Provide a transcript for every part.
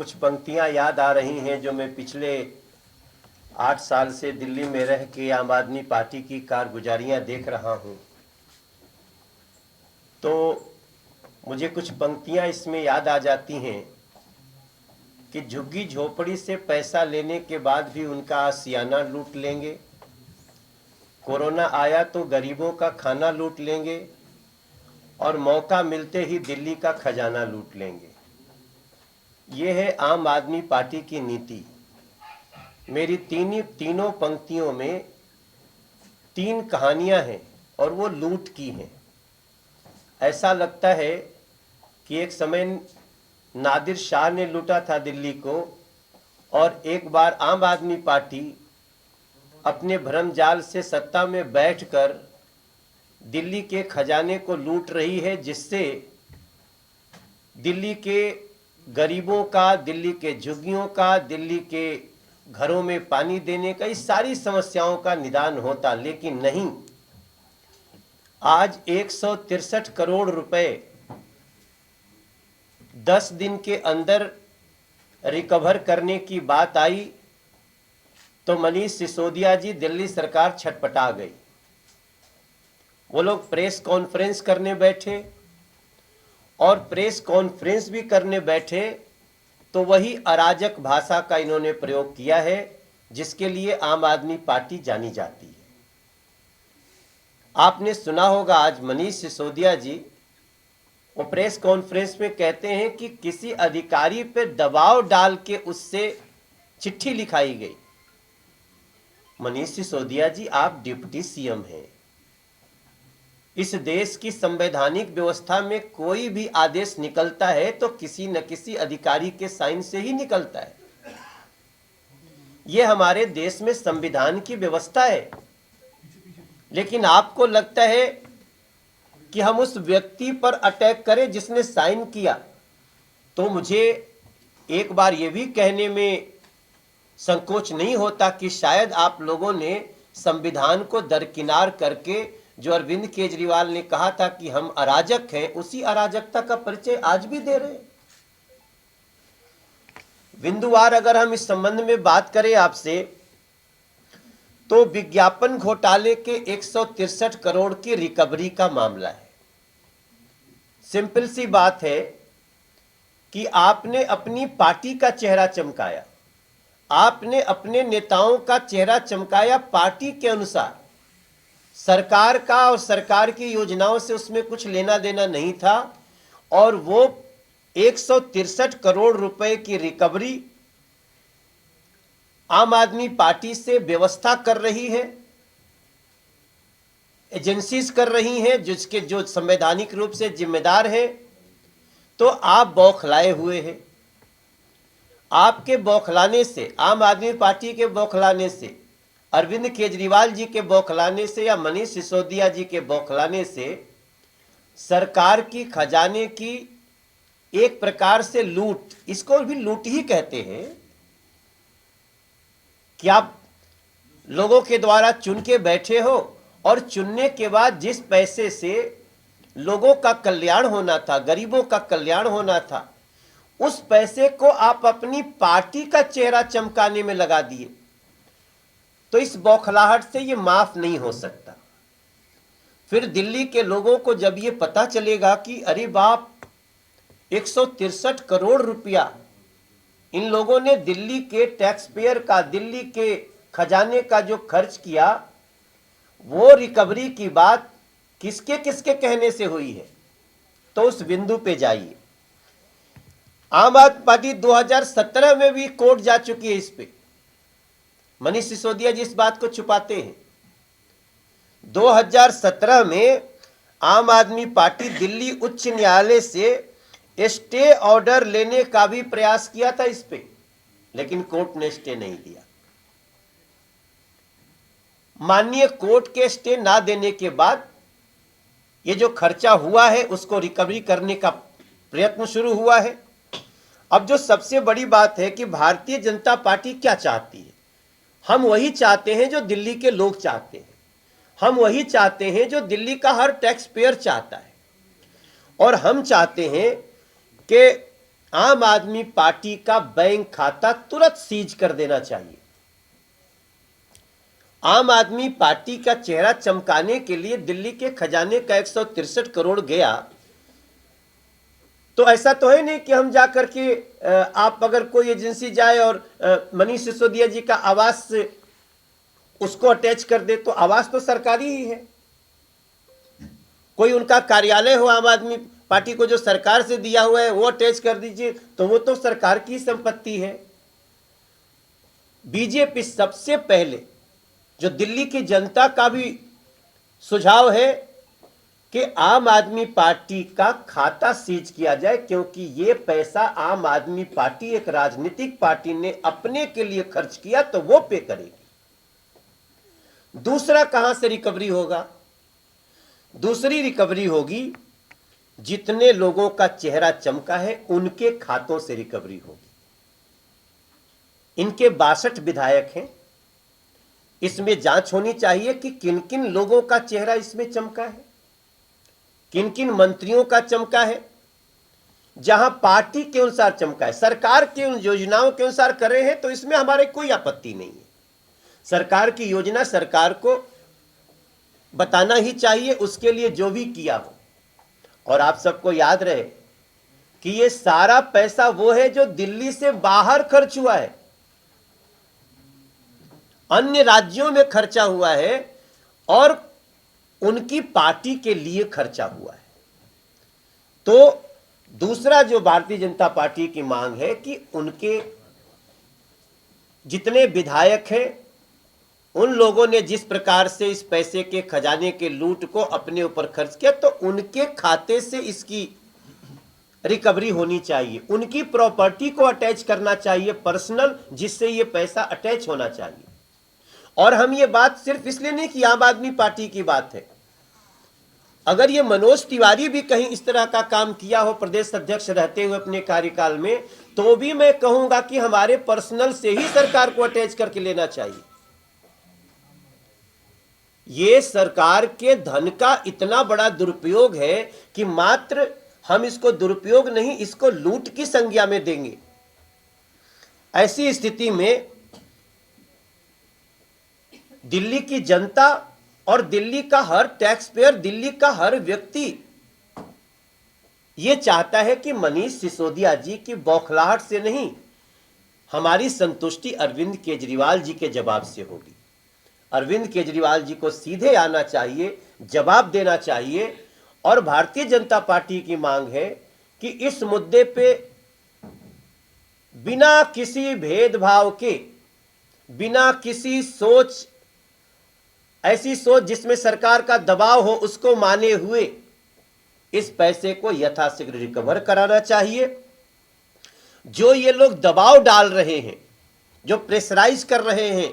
कुछ पंक्तियां याद आ रही हैं जो मैं पिछले 8 साल से दिल्ली में रह के आम आदमी पार्टी की कारगुजारियां देख रहा हूं। तो मुझे कुछ पंक्तियां इसमें याद आ जाती हैं कि झुग्गी झोपड़ी से पैसा लेने के बाद भी उनका आशियाना लूट लेंगे, कोरोना आया तो गरीबों का खाना लूट लेंगे और मौका मिलते ही दिल्ली का खजाना लूट लेंगे। ये है आम आदमी पार्टी की नीति। मेरी तीनों पंक्तियों में 3 कहानियां हैं और वो लूट की हैं। ऐसा लगता है कि एक समय नादिर शाह ने लूटा था दिल्ली को और एक बार आम आदमी पार्टी अपने भ्रमजाल से सत्ता में बैठकर दिल्ली के खजाने को लूट रही है, जिससे दिल्ली के गरीबों का, दिल्ली के झुग्गियों का, दिल्ली के घरों में पानी देने का, इस सारी समस्याओं का निदान होता। लेकिन नहीं, आज 163 करोड़ रुपए 10 दिन के अंदर रिकवर करने की बात आई तो मनीष सिसोदिया जी दिल्ली सरकार छटपटा गई। वो लोग प्रेस कॉन्फ्रेंस करने बैठे और प्रेस कॉन्फ्रेंस भी करने बैठे तो वही अराजक भाषा का इन्होंने प्रयोग किया है जिसके लिए आम आदमी पार्टी जानी जाती है। आपने सुना होगा, आज मनीष सिसोदिया जी वो प्रेस कॉन्फ्रेंस में कहते हैं कि किसी अधिकारी पे दबाव डाल के उससे चिट्ठी लिखाई गई। मनीष सिसोदिया जी, आप डिप्टी सीएम हैं। इस देश की संवैधानिक व्यवस्था में कोई भी आदेश निकलता है तो किसी न किसी अधिकारी के साइन से ही निकलता है। यह हमारे देश में संविधान की व्यवस्था है। लेकिन आपको लगता है कि हम उस व्यक्ति पर अटैक करें जिसने साइन किया। तो मुझे एक बार यह भी कहने में संकोच नहीं होता कि शायद आप लोगों ने संविधान को दरकिनार करके जो अरविंद केजरीवाल ने कहा था कि हम अराजक हैं, उसी अराजकता का परिचय आज भी दे रहे हैं। बिंदुवार अगर हम इस संबंध में बात करें आपसे, तो विज्ञापन घोटाले के 163 करोड़ की रिकवरी का मामला है। सिंपल सी बात है कि आपने अपनी पार्टी का चेहरा चमकाया, आपने अपने नेताओं का चेहरा चमकाया पार्टी के अनुसार। सरकार का और सरकार की योजनाओं से उसमें कुछ लेना देना नहीं था और वो 163 करोड़ रुपए की रिकवरी आम आदमी पार्टी से व्यवस्था कर रही है, एजेंसीज कर रही हैं जिसके जो संवैधानिक रूप से जिम्मेदार हैं। तो आप बौखलाए हुए हैं। आपके बौखलाने से, आम आदमी पार्टी के बौखलाने से, अरविंद केजरीवाल जी के बौखलाने से या मनीष सिसोदिया जी के बौखलाने से सरकार की खजाने की एक प्रकार से लूट, इसको भी लूट ही कहते हैं, कि आप लोगों के द्वारा चुन के बैठे हो और चुनने के बाद जिस पैसे से लोगों का कल्याण होना था, गरीबों का कल्याण होना था, उस पैसे को आप अपनी पार्टी का चेहरा चमकाने में लगा दिए। तो इस बौखलाहट से ये माफ नहीं हो सकता। फिर दिल्ली के लोगों को जब ये पता चलेगा कि अरे बाप, 163 करोड़ रुपया इन लोगों ने दिल्ली के टैक्स पेयर का, दिल्ली के खजाने का जो खर्च किया, वो रिकवरी की बात किसके किसके कहने से हुई है, तो उस बिंदु पे जाइए। आम आदमी पार्टी 2017 में भी कोर्ट जा चुकी है इस पे। मनीष सिसोदिया जी इस बात को छुपाते हैं। 2017 में आम आदमी पार्टी दिल्ली उच्च न्यायालय से स्टे ऑर्डर लेने का भी प्रयास किया था इस पे, लेकिन कोर्ट ने स्टे नहीं दिया। माननीय कोर्ट के स्टे ना देने के बाद ये जो खर्चा हुआ है उसको रिकवरी करने का प्रयत्न शुरू हुआ है। अब जो सबसे बड़ी बात है कि भारतीय जनता पार्टी क्या चाहती है, हम वही चाहते हैं जो दिल्ली के लोग चाहते हैं, हम वही चाहते हैं जो दिल्ली का हर टैक्स पेयर चाहता है। और हम चाहते हैं कि आम आदमी पार्टी का बैंक खाता तुरंत सीज कर देना चाहिए। आम आदमी पार्टी का चेहरा चमकाने के लिए दिल्ली के खजाने का 163 करोड़ गया, तो ऐसा तो है नहीं कि हम जाकर के आप अगर कोई एजेंसी जाए और मनीष सिसोदिया जी का आवास उसको अटैच कर दे, तो आवास तो सरकारी ही है। कोई उनका कार्यालय हो आम आदमी पार्टी को जो सरकार से दिया हुआ है वो अटैच कर दीजिए, तो वो तो सरकार की संपत्ति है। बीजेपी सबसे पहले, जो दिल्ली की जनता का भी सुझाव है कि आम आदमी पार्टी का खाता सीज किया जाए, क्योंकि ये पैसा आम आदमी पार्टी एक राजनीतिक पार्टी ने अपने के लिए खर्च किया तो वो पे करेगी। दूसरा, कहां से रिकवरी होगा? दूसरी रिकवरी होगी, जितने लोगों का चेहरा चमका है उनके खातों से रिकवरी होगी। इनके 62 विधायक हैं, इसमें जांच होनी चाहिए कि किन किन लोगों का चेहरा इसमें चमका है, किन किन मंत्रियों का चमका है। जहां पार्टी के अनुसार चमका है, सरकार के उन योजनाओं के अनुसार कर रहे हैं, तो इसमें हमारे कोई आपत्ति नहीं है। सरकार की योजना सरकार को बताना ही चाहिए, उसके लिए जो भी किया हो। और आप सबको याद रहे कि ये सारा पैसा वो है जो दिल्ली से बाहर खर्च हुआ है, अन्य राज्यों में खर्चा हुआ है और उनकी पार्टी के लिए खर्चा हुआ है। तो दूसरा जो भारतीय जनता पार्टी की मांग है कि उनके जितने विधायक हैं, उन लोगों ने जिस प्रकार से इस पैसे के खजाने के लूट को अपने ऊपर खर्च किया, तो उनके खाते से इसकी रिकवरी होनी चाहिए। उनकी प्रॉपर्टी को अटैच करना चाहिए पर्सनल, जिससे ये पैसा अटैच होना चाहिए। और हम ये बात सिर्फ इसलिए नहीं कि आम आदमी पार्टी की बात है, अगर ये मनोज तिवारी भी कहीं इस तरह का काम किया हो प्रदेश अध्यक्ष रहते हुए अपने कार्यकाल में, तो भी मैं कहूंगा कि हमारे पर्सनल से ही सरकार को अटैच करके लेना चाहिए। ये सरकार के धन का इतना बड़ा दुरुपयोग है कि मात्र हम इसको दुरुपयोग नहीं, इसको लूट की संज्ञा में देंगे। ऐसी स्थिति में दिल्ली की जनता और दिल्ली का हर टैक्स पेयर, दिल्ली का हर व्यक्ति यह चाहता है कि मनीष सिसोदिया जी की बौखलाहट से नहीं, हमारी संतुष्टि अरविंद केजरीवाल जी के जवाब से होगी। अरविंद केजरीवाल जी को सीधे आना चाहिए, जवाब देना चाहिए। और भारतीय जनता पार्टी की मांग है कि इस मुद्दे पे बिना किसी भेदभाव के, बिना किसी सोच, ऐसी सोच जिसमें सरकार का दबाव हो, उसको माने हुए इस पैसे को यथाशीघ्र रिकवर कराना चाहिए। जो ये लोग दबाव डाल रहे हैं, जो प्रेशराइज कर रहे हैं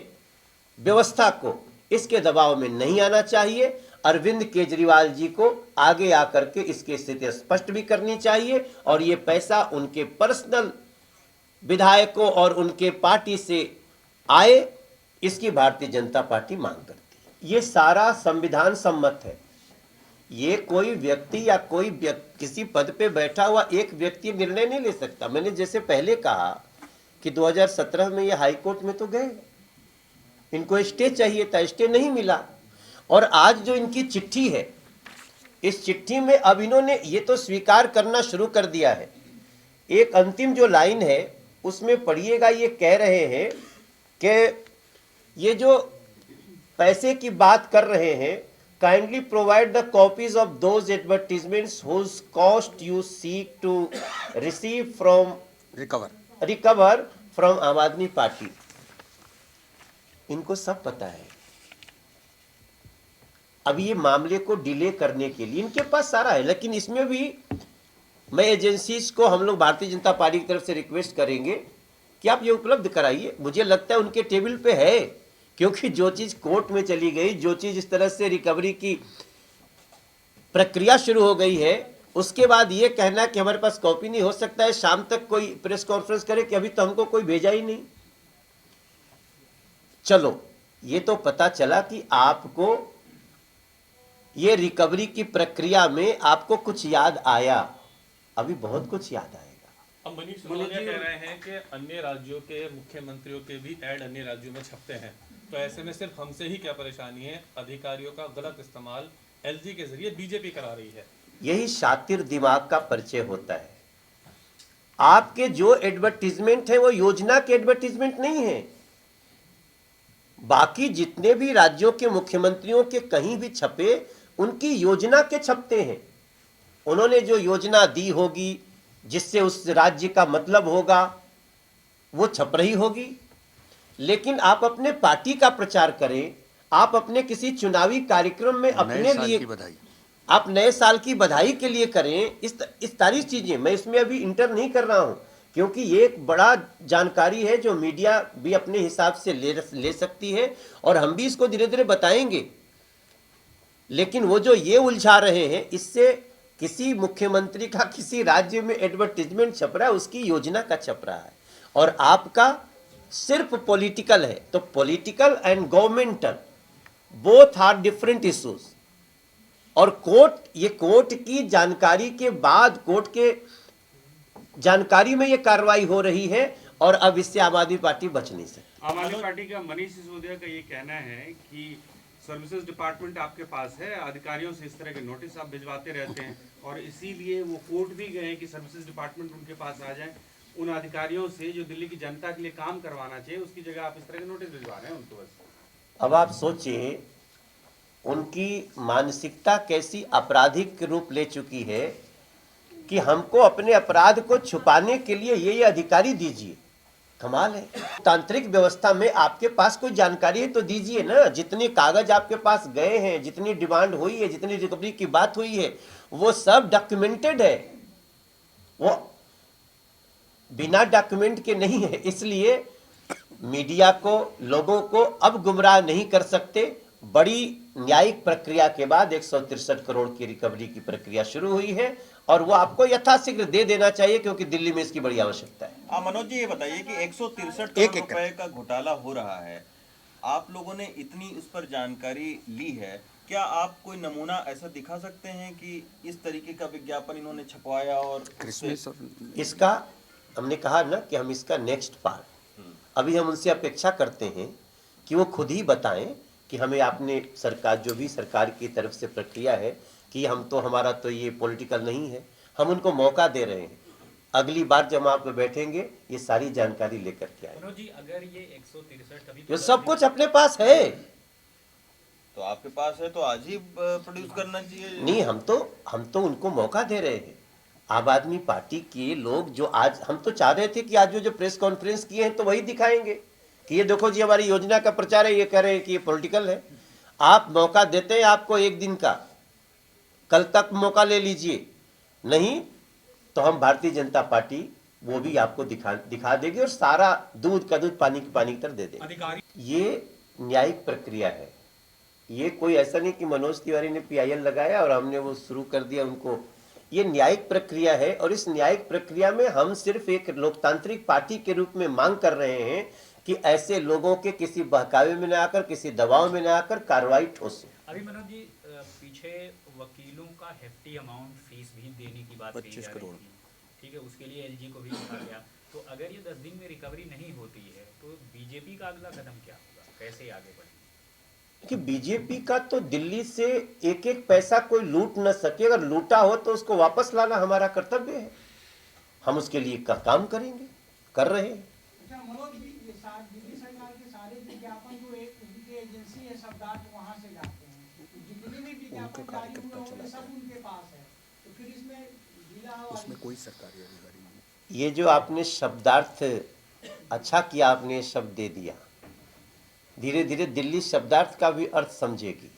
व्यवस्था को, इसके दबाव में नहीं आना चाहिए। अरविंद केजरीवाल जी को आगे आकर के इसकी स्थिति स्पष्ट भी करनी चाहिए और ये पैसा उनके पर्सनल विधायकों और उनके पार्टी से आए, इसकी भारतीय जनता पार्टी मांग करती है। ये सारा संविधान सम्मत है। ये कोई व्यक्ति या कोई किसी पद पे बैठा हुआ एक व्यक्ति निर्णय नहीं ले सकता। मैंने जैसे पहले कहा कि 2017 में ये हाईकोर्ट में तो गए, इनको स्टे चाहिए था, स्टे नहीं मिला। और आज जो इनकी चिट्ठी है, इस चिट्ठी में अब इन्होंने ये तो स्वीकार करना शुरू कर दिया है। एक अंतिम जो लाइन है उसमें पढ़िएगा, ये कह रहे हैं कि ये जो पैसे की बात कर रहे हैं, kindly provide the copies of those advertisements whose cost you seek to receive from recover from Aam Aadmi party. इनको सब पता है। अब ये मामले को डिले करने के लिए इनके पास सारा है, लेकिन इसमें भी मैं एजेंसीज को, हम लोग भारतीय जनता पार्टी की तरफ से रिक्वेस्ट करेंगे कि आप ये उपलब्ध कराइए। मुझे लगता है उनके टेबल पे है, क्योंकि जो चीज कोर्ट में चली गई, जो चीज इस तरह से रिकवरी की प्रक्रिया शुरू हो गई है, उसके बाद ये कहना कि हमारे पास कॉपी नहीं, हो सकता है शाम तक कोई प्रेस कॉन्फ्रेंस करे कि अभी तो हमको कोई भेजा ही नहीं। चलो, ये तो पता चला कि आपको ये रिकवरी की प्रक्रिया में आपको कुछ याद आया, अभी बहुत कुछ याद आएगा अब मनीष सिसोदिया कह रहे हैं कि अन्य राज्यों के मुख्यमंत्रियों के भी ऐड अन्य राज्यों में छपते हैं, तो ऐसे में सिर्फ हमसे ही क्या परेशानी है? अधिकारियों का गलत इस्तेमाल एलजी के जरिए बीजेपी करा रही है। यही शातिर दिमाग का परिचय होता है। आपके जो एडवर्टीजमेंट है वो योजना के एडवर्टीजमेंट नहीं है। बाकी जितने भी राज्यों के मुख्यमंत्रियों के कहीं भी छपे, उनकी योजना के छपते हैं। उन्होंने जो योजना दी होगी, जिससे उस राज्य का मतलब होगा, वो छप रही होगी। लेकिन आप अपने पार्टी का प्रचार करें, आप अपने किसी चुनावी कार्यक्रम में अपने लिए, आप नए साल की बधाई के लिए करें, इस सारी चीजें मैं इसमें अभी इंटर नहीं कर रहा हूं, क्योंकि ये एक बड़ा जानकारी है जो मीडिया भी अपने हिसाब से ले सकती है और हम भी इसको धीरे धीरे बताएंगे। लेकिन वो जो ये उलझा रहे हैं, इससे किसी मुख्यमंत्री का किसी राज्य में एडवर्टीजमेंट छप रहा है, उसकी योजना का छप रहा है, और आपका सिर्फ पॉलिटिकल है। तो political and governmental both are different issues. और कोर्ट की जानकारी के बाद, कोर्ट के जानकारी में ये कार्रवाई हो रही है, और अब इससे आम आदमी पार्टी बच नहीं सकती। आम आदमी पार्टी का मनीष सिसोदिया का ये कहना है कि सर्विसेज डिपार्टमेंट आपके पास है, अधिकारियों से इस तरह के नोटिस आप भिजवाते रहते हैं, और इसीलिए वो कोर्ट भी गए कि सर्विसेज डिपार्टमेंट उनके पास आ जाए। उन अधिकारियों से जो दिल्ली की जनता के लिए काम करवाना चाहिए, उसकी जगह आप इस तरह के नोटिस भिजवा रहे हैं उनको। बस अब आप सोचिए, उनकी मानसिकता कैसी आपराधिक रूप ले चुकी है कि हमको अपने अपराध को छुपाने के लिए ये अधिकारी दीजिए। कमाल है। तांत्रिक व्यवस्था में आपके पास कोई जानकारी है तो दीजिए ना। जितने कागज आपके पास गए हैं, जितनी डिमांड हुई है, जितनी रिकवरी की बात हुई है, वो सब डॉक्यूमेंटेड है। वो बिना डॉक्यूमेंट के नहीं है। इसलिए मीडिया को, लोगों को अब गुमराह नहीं कर सकते। बड़ी न्यायिक प्रक्रिया के बाद 163 करोड़ की रिकवरी की प्रक्रिया शुरू हुई है, और वो आपको यथाशीघ्र दे देना चाहिए, क्योंकि दिल्ली में इसकी बड़ी आवश्यकता है। मनोज जी, ये बताइए कि 163 करोड़ रुपए का घोटाला हो रहा है, आप लोगों ने इतनी उस पर जानकारी ली है, क्या आप कोई नमूना ऐसा दिखा सकते हैं कि इस तरीके का विज्ञापन इन्होंने छपवाया? और इसका हमने कहा ना कि हम इसका नेक्स्ट पार्ट, अभी हम उनसे अपेक्षा करते हैं कि वो खुद ही बताएं कि हमें आपने सरकार, जो भी सरकार की तरफ से प्रक्रिया है, कि हम तो, हमारा तो ये पॉलिटिकल नहीं है। हम उनको मौका दे रहे हैं। अगली बार जब आप बैठेंगे, ये सारी जानकारी लेकर के आए। जी, अगर ये 163 अभी ये सब कुछ अपने पास है, तो आपके पास है तो आज ही प्रोड्यूस करना चाहिए। नहीं, हम तो उनको मौका दे रहे हैं। आम आदमी पार्टी के लोग जो आज, हम तो चाह रहे थे कि आज जो प्रेस कॉन्फ्रेंस किए हैं तो वही दिखाएंगे कि ये देखो जी हमारी योजना का प्रचार है, ये कह रहे हैं कि ये पॉलिटिकल है। आप मौका देते हैं आपको एक दिन का, कल तक मौका ले लीजिए, नहीं तो हम भारतीय जनता पार्टी वो भी आपको दिखा देगी, और सारा दूध का दूध पानी की तरह दे देगी। ये न्यायिक प्रक्रिया है। ये कोई ऐसा नहीं कि मनोज तिवारी ने PIL लगाया और हमने वो शुरू कर दिया उनको। ये न्यायिक प्रक्रिया है, और इस न्यायिक प्रक्रिया में हम सिर्फ एक लोकतांत्रिक पार्टी के रूप में मांग कर रहे हैं कि ऐसे लोगों के किसी बहकावे में न आकर, किसी दबाव में न आकर कार्रवाई ठोस हो। अभी मनोज जी, पीछे वकीलों का हेफ्टी अमाउंट फीस भी देने की बात कही जा रही थी, ठीक है, उसके लिए LG को भी लिखा गया। तो अगर ये 10 दिन में रिकवरी नहीं होती है तो बीजेपी का अगला कदम क्या होगा, कैसे आगे बढ़ेगी? कि बीजेपी का तो दिल्ली से एक एक पैसा कोई लूट न सके। अगर लूटा हो तो उसको वापस लाना हमारा कर्तव्य है। हम उसके लिए काम करेंगे, कर रहे हैं। दिल्ली सरकार के सारे विज्ञापन जो उनकी एजेंसी है, शब्दार्थ वहां से जाते हैं, जितने भी विज्ञापन जारी हुए होंगे सब उनके पास है। तो फिर इसमें कोई सरकारी अधिकारी नहीं। ये जो आपने शब्दार्थ, अच्छा किया आपने ये शब्द दे दिया। धीरे धीरे दिल्ली शब्दार्थ का भी अर्थ समझेगी।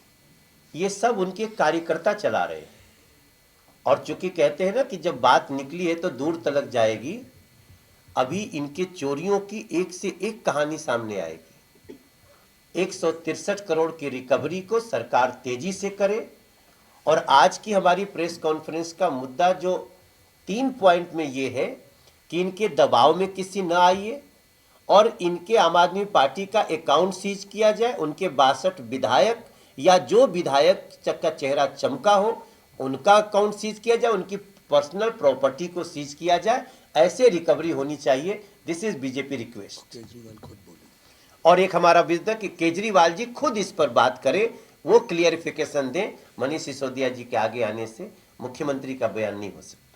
ये सब उनके कार्यकर्ता चला रहे हैं, और चूंकि कहते हैं ना कि जब बात निकली है तो दूर तलक जाएगी। अभी इनके चोरियों की एक से एक कहानी सामने आएगी। 163 करोड़ की रिकवरी को सरकार तेजी से करे, और आज की हमारी प्रेस कॉन्फ्रेंस का मुद्दा जो 3 पॉइंट में ये है कि इनके दबाव में किसी न आइए, और इनके आम आदमी पार्टी का अकाउंट सीज किया जाए। उनके 62 विधायक या जो विधायक का चेहरा चमका हो, उनका अकाउंट सीज किया जाए, उनकी पर्सनल प्रॉपर्टी को सीज किया जाए। ऐसे रिकवरी होनी चाहिए। This is BJP request. Kejriwal खुद बोले। और एक हमारा विजन कि केजरीवाल जी खुद इस पर बात करें, वो क्लियरिफिकेशन दें। मनीष सिसोदिया जी के आगे आने से मुख्यमंत्री का बयान नहीं हो सकता।